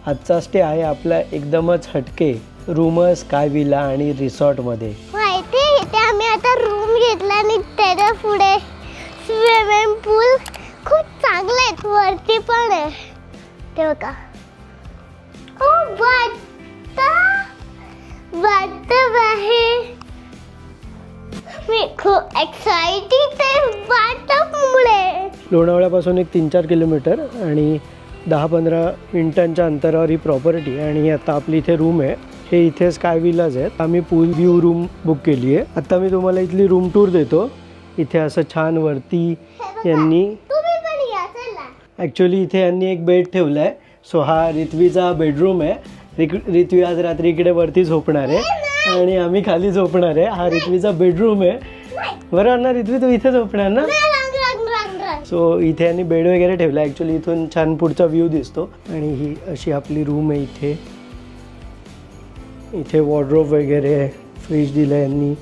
आजचा स्टे आहे आपला एकदमच हटके रूमर स्काय विला आणि रिसॉर्टमध्ये. माहिती इथे आम्ही आता रूम घेतला आणि त्याच्या पुढे स्विमिंग पूल खूप चांगला आहे, वरती पण आहे ते बघा. ओ बाथटब आहे. मी खूप एक्साइटेड आहे बाथटब मुळे. लोणावळ्यापासून एक 3-4 किलोमीटर आणि 10-15 मिनिटांच्या अंतरावर ही प्रॉपर्टी. आणि आता आपली इथे रूम आहे, हे इथे स्काय विलाज आहेत. आम्ही पूल व्ह्यू रूम बुक केली आहे. आता मी तुम्हाला इथली रूम टूर देतो. इथे असं छान वरती यांनी तुम्ही पण या चला. ॲक्च्युली इथे यांनी एक बेड ठेवला आहे. सो हा रित्वीचा बेडरूम आहे. रित्वी आज रात्री इकडे वरती झोपणार आहे आणि आम्ही खाली झोपणार आहे. हा रित्वीचा बेडरूम आहे. बरोबर ना रित्वी, तू इथे झोपणार ना? सो इथे यांनी बेड वगैरे ठेवला. ॲक्च्युली इथून छान पुढचा व्ह्यू दिसतो. आणि ही अशी आपली रूम आहे. इथे इथे वॉर्डरोब वगैरे आहे, फ्रीज दिलं यांनी.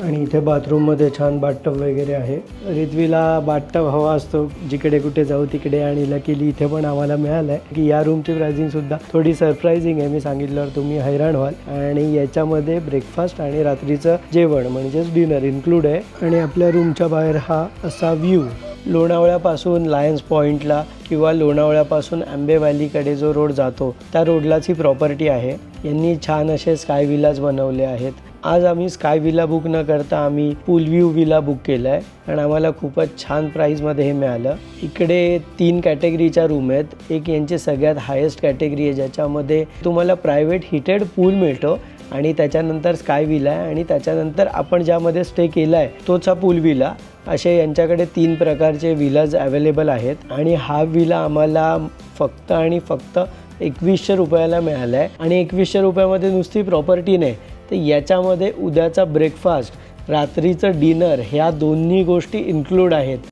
आणि इथे बाथरूममध्ये छान बाथटब वगैरे आहे. रित्वीला बाथटब हवा असतो जिकडे कुठे जाऊ तिकडे, आणि लकीली इथे पण आम्हाला मिळालं आहे की या रूमची प्राइसिंगसुद्धा थोडी सरप्रायझिंग आहे. मी सांगितल्यावर तुम्ही हैराण व्हाल. आणि याच्यामध्ये ब्रेकफास्ट आणि रात्रीचं जेवण म्हणजेच डिनर इन्क्लूड आहे. आणि आपल्या रूमच्या बाहेर हा असा व्ह्यू. लोणावळ्यापासून लायन्स पॉईंटला किंवा लोणावळ्यापासून आंबे व्हॅलीकडे जो रोड जातो त्या रोडलाच ही प्रॉपर्टी आहे. यांनी छान असे स्काय विलाज बनवले आहेत. आज आम्ही स्काय विला बुक न करता आम्ही पूल व्ह्यू विला बुक केला आहे आणि आम्हाला खूपच छान प्राईजमध्ये हे मिळालं. इकडे 3 कॅटेगरीच्या रूम आहेत. एक यांची सगळ्यात हायेस्ट कॅटेगरी आहे ज्याच्यामध्ये तुम्हाला प्रायव्हेट हिटेड पूल मिळतो आणि त्याच्यानंतर स्काय विला आहे आणि त्याच्यानंतर आपण ज्यामध्ये स्टे केला आहे तोच हा पूल विला. असे यांच्याकडे 3 प्रकारचे विलाज अवेलेबल आहेत. आणि हा विला आम्हाला फक्त आणि फक्त 2100 रुपयाला मिळाला आहे. आणि 2100 रुपयामध्ये नुसती प्रॉपर्टी नाही तर याच्यामध्ये उद्याचा ब्रेकफास्ट, रात्रीचं डिनर ह्या दोन्ही गोष्टी इन्क्लूड आहेत.